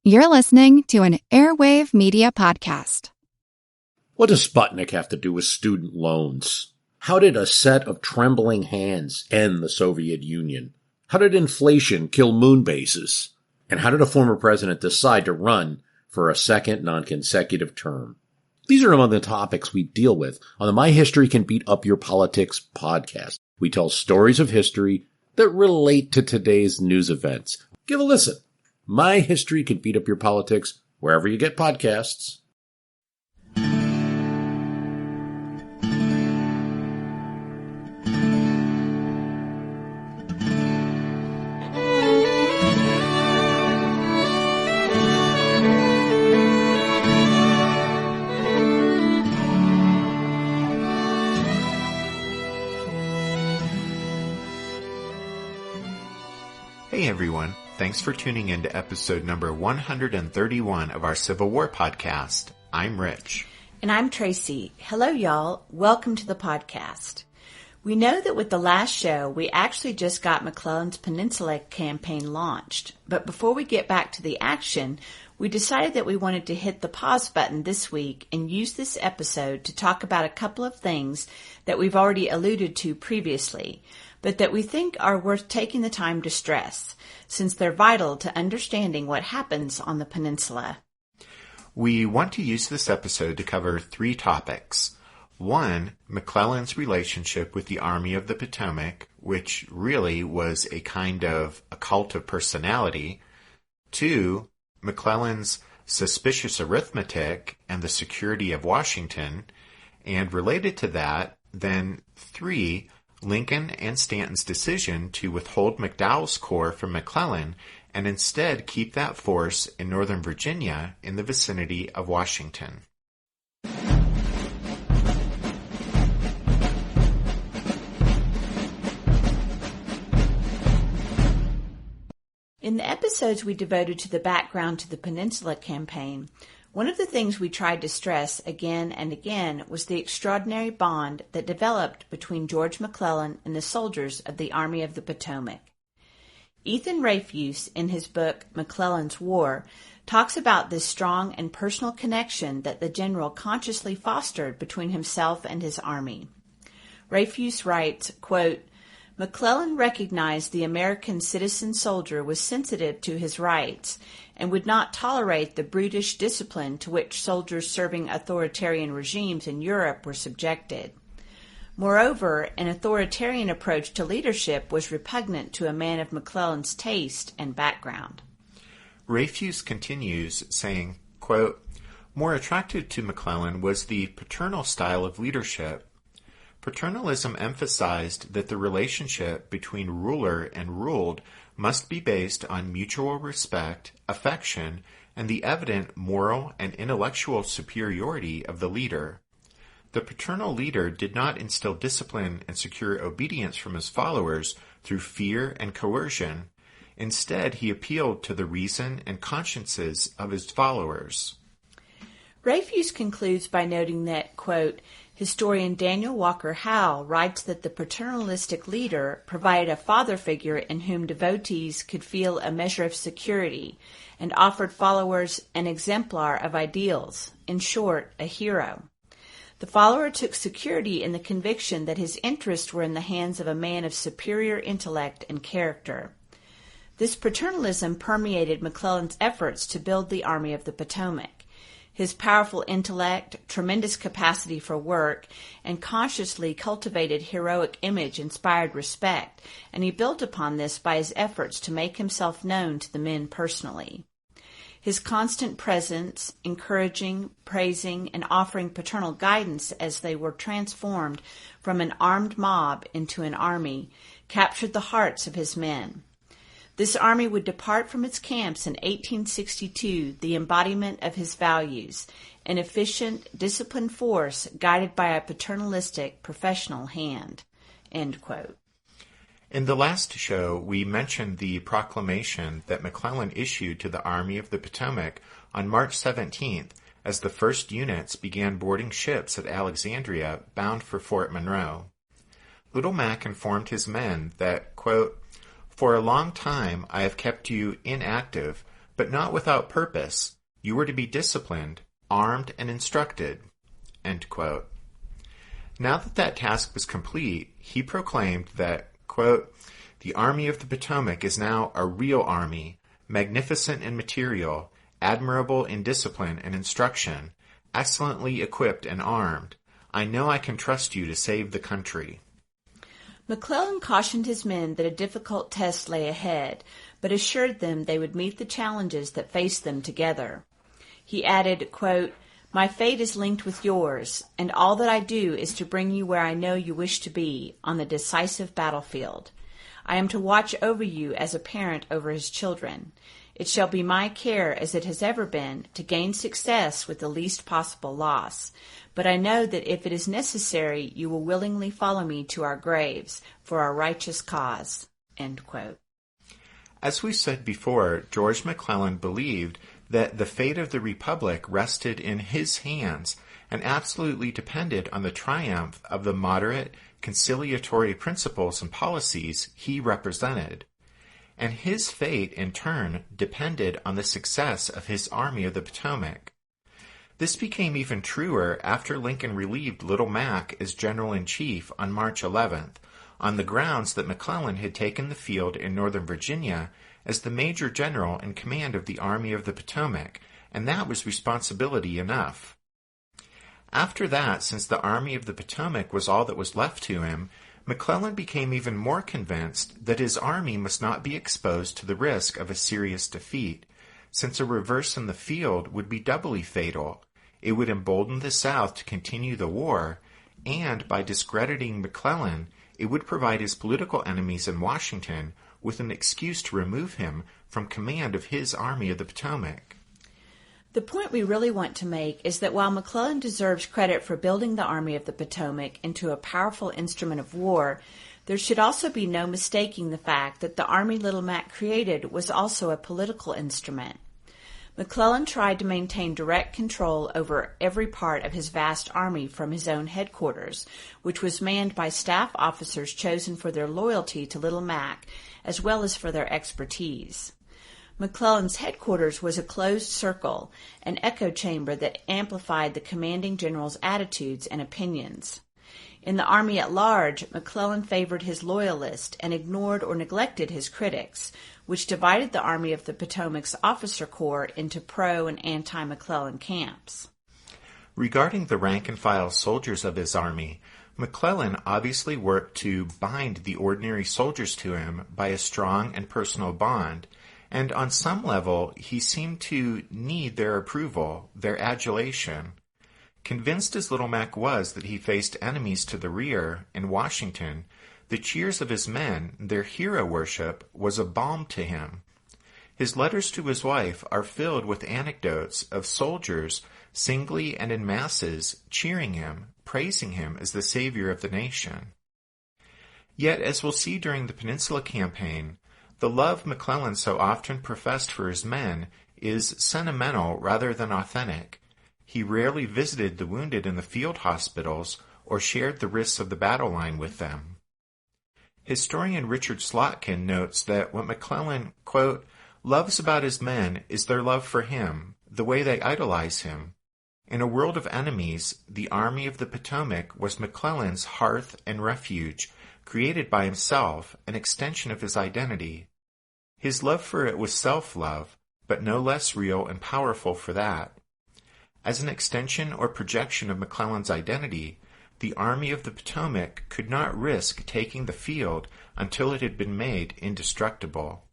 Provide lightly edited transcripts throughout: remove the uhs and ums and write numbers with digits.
You're listening to an Airwave Media Podcast. What does Sputnik have to do with student loans? How did a set of trembling hands end the Soviet Union? How did inflation kill moon bases? And how did a former president decide to run for a second non-consecutive term? These are among the topics we deal with on the My History Can Beat Up Your Politics podcast. We tell stories of history that relate to today's news events. Give a listen. My History Can Beat Up Your Politics, wherever you get podcasts. Hey everyone, thanks for tuning in to episode number 131 of our Civil War podcast. I'm Rich. And I'm Tracy. Hello y'all, welcome to the podcast. We know that with the last show, we actually just got McClellan's Peninsula Campaign launched. But before we get back to the action, we decided that we wanted to hit the pause button this week and use this episode to talk about a couple of things that we've already alluded to previously, but that we think are worth taking the time to stress, since they're vital to understanding what happens on the peninsula. We want to use this episode to cover three topics. One, McClellan's relationship with the Army of the Potomac, which really was a kind of a cult of personality. Two, McClellan's suspicious arithmetic and the security of Washington. And related to that, then three, Lincoln and Stanton's decision to withhold McDowell's corps from McClellan and instead keep that force in Northern Virginia in the vicinity of Washington. In the episodes we devoted to the background to the Peninsula Campaign, one of the things we tried to stress again and again was the extraordinary bond that developed between George McClellan and the soldiers of the Army of the Potomac. Ethan Rafuse, in his book McClellan's War, talks about this strong and personal connection that the general consciously fostered between himself and his army. Rafuse writes, quote, McClellan recognized the American citizen soldier was sensitive to his rights and would not tolerate the brutish discipline to which soldiers serving authoritarian regimes in Europe were subjected. Moreover, an authoritarian approach to leadership was repugnant to a man of McClellan's taste and background. Rafuse continues, saying, quote, more attractive to McClellan was the paternal style of leadership. Paternalism emphasized that the relationship between ruler and ruled must be based on mutual respect, affection, and the evident moral and intellectual superiority of the leader. The paternal leader did not instill discipline and secure obedience from his followers through fear and coercion. Instead, he appealed to the reason and consciences of his followers. Rafuse concludes by noting that, quote, historian Daniel Walker Howe writes that the paternalistic leader provided a father figure in whom devotees could feel a measure of security and offered followers an exemplar of ideals, in short, a hero. The follower took security in the conviction that his interests were in the hands of a man of superior intellect and character. This paternalism permeated McClellan's efforts to build the Army of the Potomac. His powerful intellect, tremendous capacity for work, and consciously cultivated heroic image inspired respect, and he built upon this by his efforts to make himself known to the men personally. His constant presence, encouraging, praising, and offering paternal guidance as they were transformed from an armed mob into an army, captured the hearts of his men. This army would depart from its camps in 1862, the embodiment of his values, an efficient, disciplined force guided by a paternalistic, professional hand. End quote. In the last show, we mentioned the proclamation that McClellan issued to the Army of the Potomac on March 17th as the first units began boarding ships at Alexandria bound for Fort Monroe. Little Mac informed his men that, quote, for a long time I have kept you inactive, but not without purpose. You were to be disciplined, armed, and instructed." End quote. Now that task was complete, he proclaimed that, quote, "The Army of the Potomac is now a real army, magnificent in material, admirable in discipline and instruction, excellently equipped and armed. I know I can trust you to save the country." McClellan cautioned his men that a difficult test lay ahead, but assured them they would meet the challenges that faced them together. He added, quote, "My fate is linked with yours, and all that I do is to bring you where I know you wish to be, on the decisive battlefield. I am to watch over you as a parent over his children. It shall be my care, as it has ever been, to gain success with the least possible loss. But I know that if it is necessary, you will willingly follow me to our graves for our righteous cause." End quote. As we said before, George McClellan believed that the fate of the Republic rested in his hands and absolutely depended on the triumph of the moderate, conciliatory principles and policies he represented. And his fate, in turn, depended on the success of his Army of the Potomac. This became even truer after Lincoln relieved Little Mac as General-in-Chief on March 11th, on the grounds that McClellan had taken the field in Northern Virginia as the Major General in command of the Army of the Potomac, and that was responsibility enough. After that, since the Army of the Potomac was all that was left to him, McClellan became even more convinced that his army must not be exposed to the risk of a serious defeat, since a reverse in the field would be doubly fatal. It would embolden the South to continue the war, and by discrediting McClellan, it would provide his political enemies in Washington with an excuse to remove him from command of his Army of the Potomac. The point we really want to make is that while McClellan deserves credit for building the Army of the Potomac into a powerful instrument of war, there should also be no mistaking the fact that the Army Little Mac created was also a political instrument. McClellan tried to maintain direct control over every part of his vast army from his own headquarters, which was manned by staff officers chosen for their loyalty to Little Mac, as well as for their expertise. McClellan's headquarters was a closed circle, an echo chamber that amplified the commanding general's attitudes and opinions. In the army at large, McClellan favored his loyalists and ignored or neglected his critics, which divided the Army of the Potomac's officer corps into pro- and anti-McClellan camps. Regarding the rank-and-file soldiers of his army, McClellan obviously worked to bind the ordinary soldiers to him by a strong and personal bond, and on some level he seemed to need their approval, their adulation. Convinced as Little Mac was that he faced enemies to the rear in Washington, the cheers of his men, their hero worship, was a balm to him. His letters to his wife are filled with anecdotes of soldiers, singly and in masses, cheering him, praising him as the savior of the nation. Yet, as we'll see during the Peninsula Campaign, the love McClellan so often professed for his men is sentimental rather than authentic. He rarely visited the wounded in the field hospitals or shared the risks of the battle line with them. Historian Richard Slotkin notes that what McClellan, quote, loves about his men is their love for him, the way they idolize him. In a world of enemies, the Army of the Potomac was McClellan's hearth and refuge, created by himself, an extension of his identity. His love for it was self-love, but no less real and powerful for that. As an extension or projection of McClellan's identity, the Army of the Potomac could not risk taking the field until it had been made indestructible.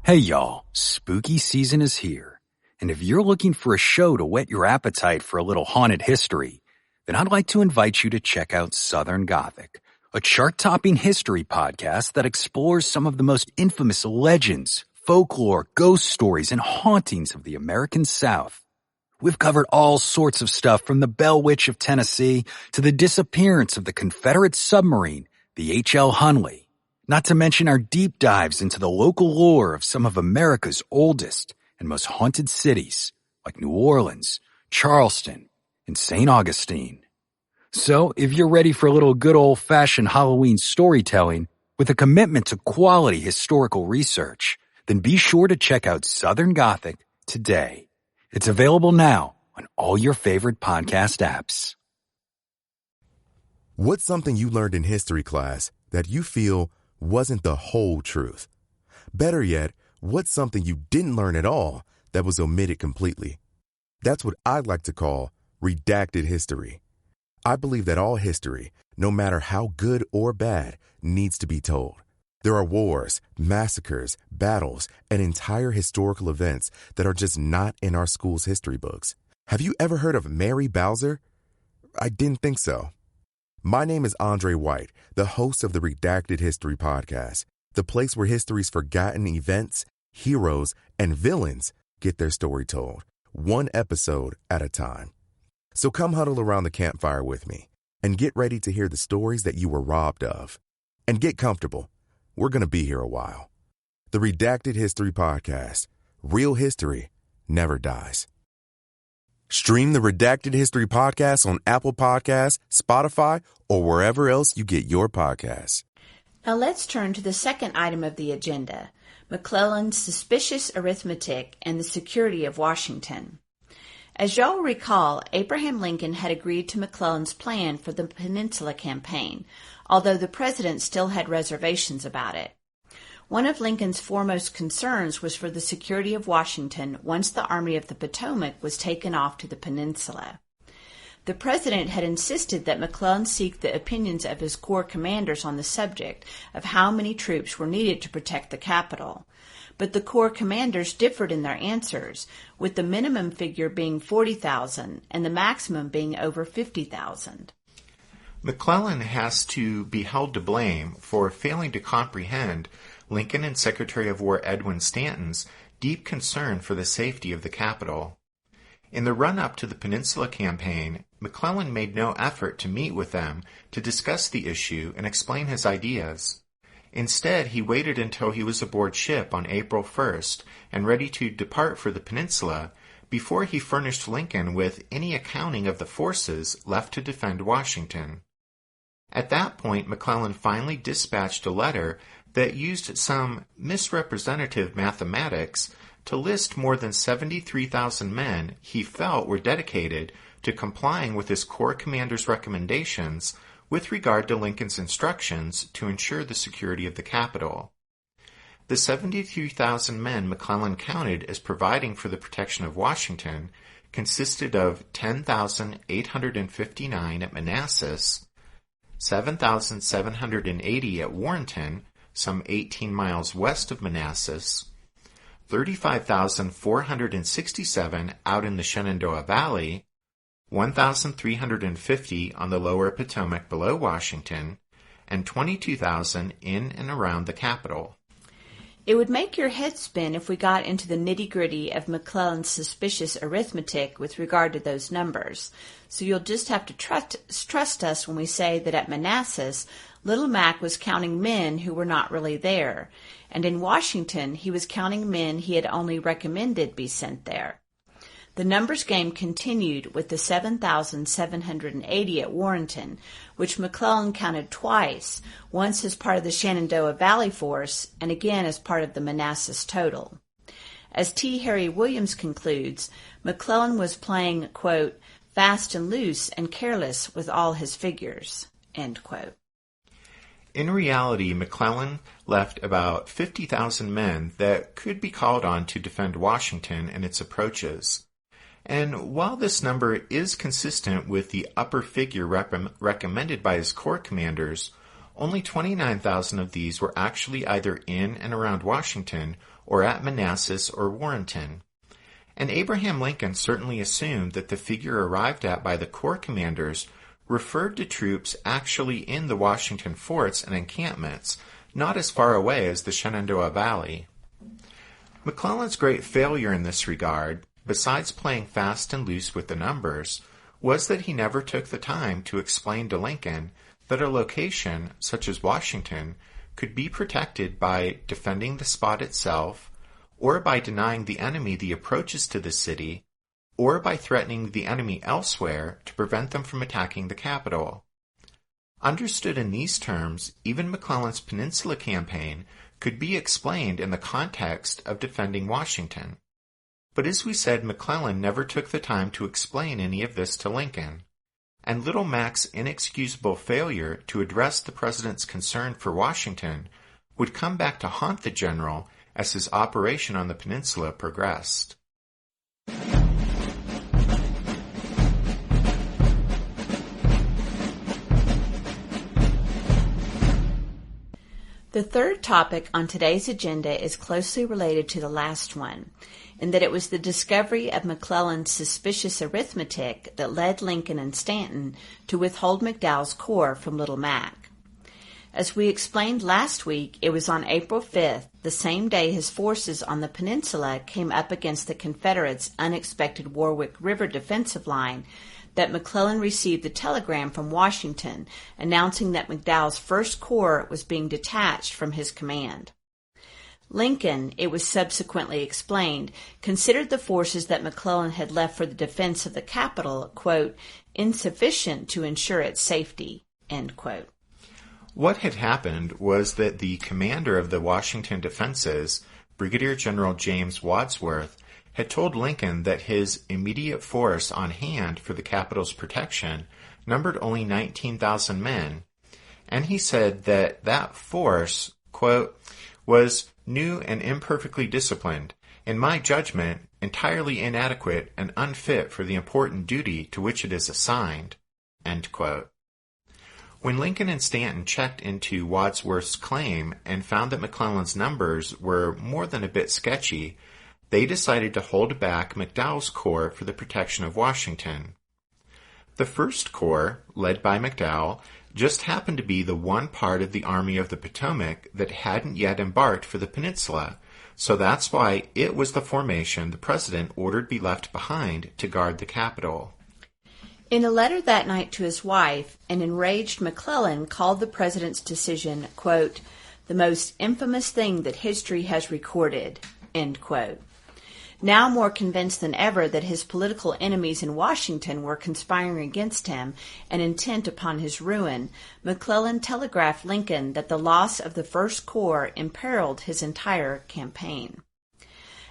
Hey y'all, spooky season is here. And if you're looking for a show to whet your appetite for a little haunted history, then I'd like to invite you to check out Southern Gothic, a chart-topping history podcast that explores some of the most infamous legends, folklore, ghost stories, and hauntings of the American South. We've covered all sorts of stuff from the Bell Witch of Tennessee to the disappearance of the Confederate submarine, the H.L. Hunley, not to mention our deep dives into the local lore of some of America's oldest and most haunted cities like New Orleans, Charleston, and St. Augustine. So, if you're ready for a little good old-fashioned Halloween storytelling with a commitment to quality historical research, then be sure to check out Southern Gothic today. It's available now on all your favorite podcast apps. What's something you learned in history class that you feel wasn't the whole truth? Better yet, what's something you didn't learn at all that was omitted completely? That's what I'd like to call redacted history. I believe that all history, no matter how good or bad, needs to be told. There are wars, massacres, battles, and entire historical events that are just not in our school's history books. Have you ever heard of Mary Bowser? I didn't think so. My name is Andre White, the host of the Redacted History Podcast, the place where history's forgotten events, heroes, and villains get their story told, one episode at a time. So come huddle around the campfire with me and get ready to hear the stories that you were robbed of. And get comfortable. We're going to be here a while. The Redacted History Podcast. Real history never dies. Stream the Redacted History Podcast on Apple Podcasts, Spotify, or wherever else you get your podcasts. Now let's turn to the second item of the agenda, McClellan's suspicious arithmetic and the security of Washington. As y'all recall, Abraham Lincoln had agreed to McClellan's plan for the Peninsula Campaign, although the president still had reservations about it. One of Lincoln's foremost concerns was for the security of Washington once the Army of the Potomac was taken off to the peninsula. The president had insisted that McClellan seek the opinions of his corps commanders on the subject of how many troops were needed to protect the capital. But the corps commanders differed in their answers, with the minimum figure being 40,000 and the maximum being over 50,000. McClellan has to be held to blame for failing to comprehend Lincoln and Secretary of War Edwin Stanton's deep concern for the safety of the capital. In the run-up to the Peninsula Campaign, McClellan made no effort to meet with them to discuss the issue and explain his ideas. Instead, he waited until he was aboard ship on April 1st and ready to depart for the peninsula before he furnished Lincoln with any accounting of the forces left to defend Washington. At that point, McClellan finally dispatched a letter that used some misrepresentative mathematics to list more than 73,000 men he felt were dedicated to complying with his corps commander's recommendations with regard to Lincoln's instructions to ensure the security of the capital. The 73,000 men McClellan counted as providing for the protection of Washington consisted of 10,859 at Manassas, 7,780 at Warrenton, some 18 miles west of Manassas, 35,467 out in the Shenandoah Valley, 1,350 on the lower Potomac below Washington, and 22,000 in and around the capital. It would make your head spin if we got into the nitty-gritty of McClellan's suspicious arithmetic with regard to those numbers. So you'll just have to trust us when we say that at Manassas, Little Mac was counting men who were not really there, and in Washington he was counting men he had only recommended be sent there. The numbers game continued with the 7,780 at Warrenton, which McClellan counted twice, once as part of the Shenandoah Valley force and again as part of the Manassas total. As T. Harry Williams concludes, McClellan was playing, quote, fast and loose and careless with all his figures, end quote. In reality, McClellan left about 50,000 men that could be called on to defend Washington and its approaches. And while this number is consistent with the upper figure recommended by his corps commanders, only 29,000 of these were actually either in and around Washington or at Manassas or Warrenton. And Abraham Lincoln certainly assumed that the figure arrived at by the corps commanders referred to troops actually in the Washington forts and encampments, not as far away as the Shenandoah Valley. McClellan's great failure in this regard, besides playing fast and loose with the numbers, was that he never took the time to explain to Lincoln that a location, such as Washington, could be protected by defending the spot itself, or by denying the enemy the approaches to the city, or by threatening the enemy elsewhere to prevent them from attacking the capital. Understood in these terms, even McClellan's Peninsula Campaign could be explained in the context of defending Washington. But as we said, McClellan never took the time to explain any of this to Lincoln, and Little Mac's inexcusable failure to address the president's concern for Washington would come back to haunt the general as his operation on the peninsula progressed. The third topic on today's agenda is closely related to the last one, in that it was the discovery of McClellan's suspicious arithmetic that led Lincoln and Stanton to withhold McDowell's corps from Little Mac. As we explained last week, it was on April 5th, the same day his forces on the peninsula came up against the Confederates' unexpected Warwick River defensive line, that McClellan received the telegram from Washington announcing that McDowell's First Corps was being detached from his command. Lincoln, it was subsequently explained, considered the forces that McClellan had left for the defense of the capital, quote, insufficient to ensure its safety, end quote. What had happened was that the commander of the Washington defenses, Brigadier General James Wadsworth, had told Lincoln that his immediate force on hand for the capital's protection numbered only 19,000 men, and he said that that force, quote, was new and imperfectly disciplined, in my judgment, entirely inadequate and unfit for the important duty to which it is assigned, end quote. When Lincoln and Stanton checked into Wadsworth's claim and found that McClellan's numbers were more than a bit sketchy, they decided to hold back McDowell's corps for the protection of Washington. The First Corps, led by McDowell, just happened to be the one part of the Army of the Potomac that hadn't yet embarked for the peninsula, so that's why it was the formation the president ordered be left behind to guard the capital. In a letter that night to his wife, an enraged McClellan called the president's decision, quote, the most infamous thing that history has recorded, end quote. Now more convinced than ever that his political enemies in Washington were conspiring against him and intent upon his ruin, McClellan telegraphed Lincoln that the loss of the First Corps imperiled his entire campaign.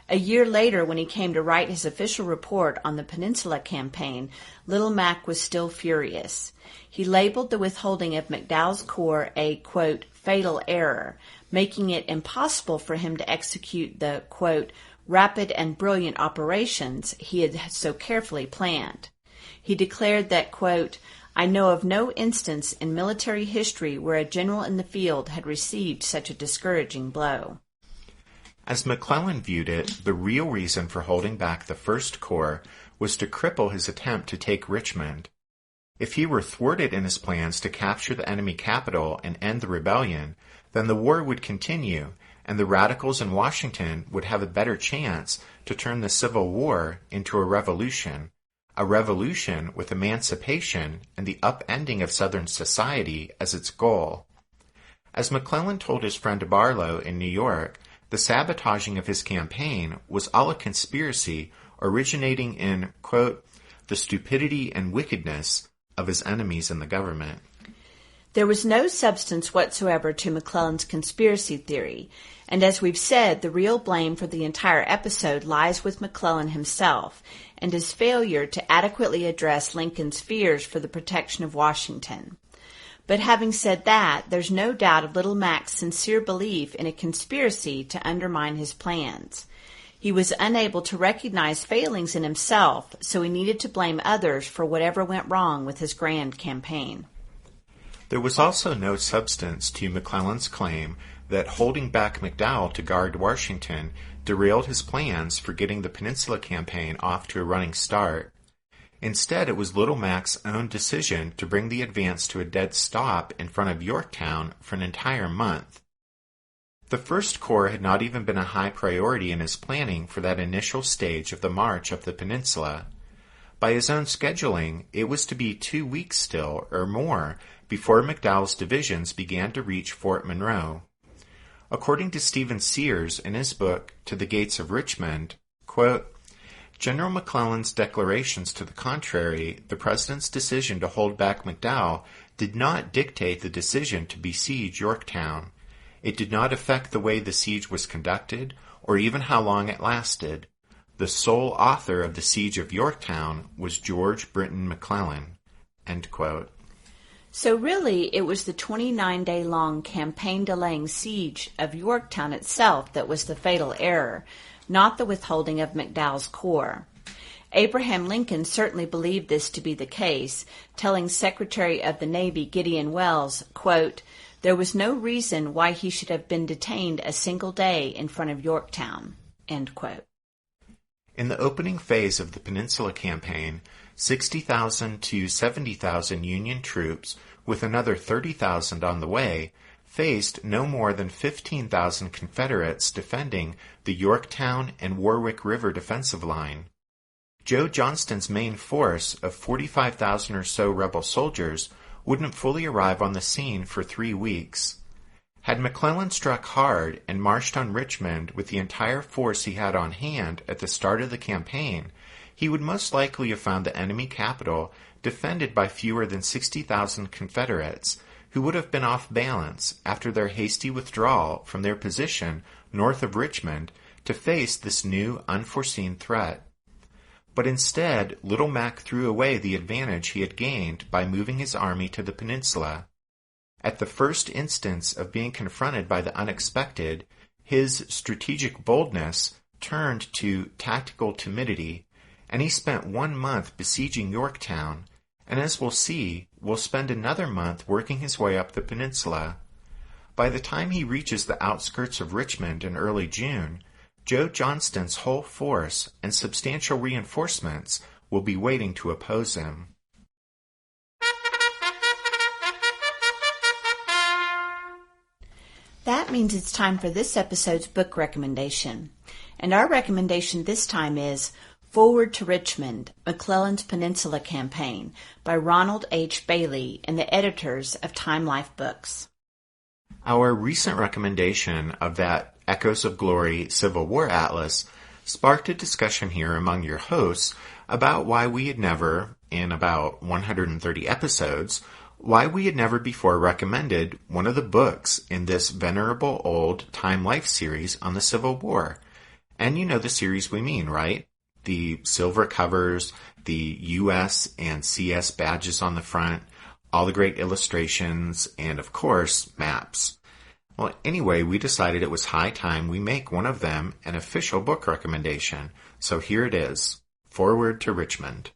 A year later, when he came to write his official report on the Peninsula Campaign, Little Mac was still furious. He labeled the withholding of McDowell's corps a, quote, fatal error, making it impossible for him to execute the, quote, rapid and brilliant operations he had so carefully planned. He declared that, quote, I know of no instance in military history where a general in the field had received such a discouraging blow. As McClellan viewed it, the real reason for holding back the First Corps was to cripple his attempt to take Richmond. If he were thwarted in his plans to capture the enemy capital and end the rebellion, then the war would continue, and the radicals in Washington would have a better chance to turn the Civil War into a revolution with emancipation and the upending of Southern society as its goal. As McClellan told his friend Barlow in New York, the sabotaging of his campaign was all a conspiracy originating in, quote, the stupidity and wickedness of his enemies in the government. There was no substance whatsoever to McClellan's conspiracy theory, and as we've said, the real blame for the entire episode lies with McClellan himself and his failure to adequately address Lincoln's fears for the protection of Washington. But having said that, there's no doubt of Little Mac's sincere belief in a conspiracy to undermine his plans. He was unable to recognize failings in himself, so he needed to blame others for whatever went wrong with his grand campaign. There was also no substance to McClellan's claim that holding back McDowell to guard Washington derailed his plans for getting the Peninsula Campaign off to a running start. Instead, it was Little Mac's own decision to bring the advance to a dead stop in front of Yorktown for an entire month. The First Corps had not even been a high priority in his planning for that initial stage of the march up the peninsula. By his own scheduling, it was to be 2 weeks still, or more, before McDowell's divisions began to reach Fort Monroe. According to Stephen Sears in his book To the Gates of Richmond, quote, General McClellan's declarations to the contrary, the President's decision to hold back McDowell, did not dictate the decision to besiege Yorktown. It did not affect the way the siege was conducted, or even how long it lasted. The sole author of the siege of Yorktown was George Brinton McClellan. End quote. So really, it was the 29-day-long campaign-delaying siege of Yorktown itself that was the fatal error, not the withholding of McDowell's corps. Abraham Lincoln certainly believed this to be the case, telling Secretary of the Navy Gideon Welles, quote, there was no reason why he should have been detained a single day in front of Yorktown. End quote. In the opening phase of the Peninsula Campaign, 60,000 to 70,000 Union troops, with another 30,000 on the way, faced no more than 15,000 Confederates defending the Yorktown and Warwick River defensive line. Joe Johnston's main force of 45,000 or so rebel soldiers wouldn't fully arrive on the scene for 3 weeks. Had McClellan struck hard and marched on Richmond with the entire force he had on hand at the start of the campaign, he would most likely have found the enemy capital defended by fewer than 60,000 Confederates, who would have been off balance after their hasty withdrawal from their position north of Richmond to face this new, unforeseen threat. But instead, Little Mac threw away the advantage he had gained by moving his army to the peninsula. At the first instance of being confronted by the unexpected, his strategic boldness turned to tactical timidity, and he spent 1 month besieging Yorktown, and as we'll see, will spend another month working his way up the peninsula. By the time he reaches the outskirts of Richmond in early June, Joe Johnston's whole force and substantial reinforcements will be waiting to oppose him. That means it's time for this episode's book recommendation. And our recommendation this time is Forward to Richmond, McClellan's Peninsula Campaign by Ronald H. Bailey and the editors of Time Life Books. Our recent recommendation of that Echoes of Glory Civil War Atlas sparked a discussion here among your hosts about why we had never, in about 130 episodes, why we had never before recommended one of the books in this venerable old Time Life series on the Civil War. And you know the series we mean, right? The silver covers, the US and CS badges on the front, all the great illustrations, and of course, maps. Well, anyway, we decided it was high time we make one of them an official book recommendation. So here it is, Forward to Richmond.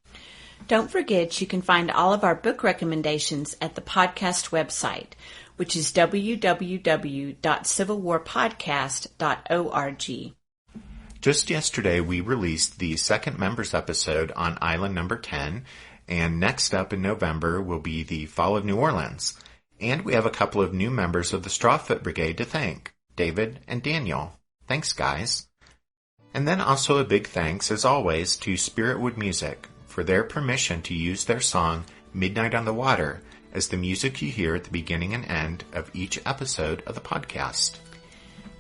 Don't forget you can find all of our book recommendations at the podcast website, which is www.civilwarpodcast.org. Just yesterday, we released the second members episode on Island Number 10, and next up in November will be the Fall of New Orleans. And we have a couple of new members of the Strawfoot Brigade to thank, David and Daniel. Thanks, guys. And then also a big thanks, as always, to Spiritwood Music for their permission to use their song Midnight on the Water as the music you hear at the beginning and end of each episode of the podcast.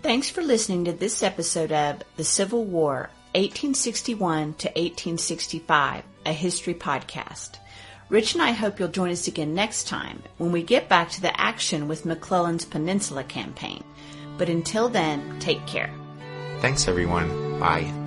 Thanks for listening to this episode of The Civil War, 1861 to 1865, a history podcast. Rich and I hope you'll join us again next time when we get back to the action with McClellan's Peninsula Campaign. But until then, take care. Thanks, everyone. Bye.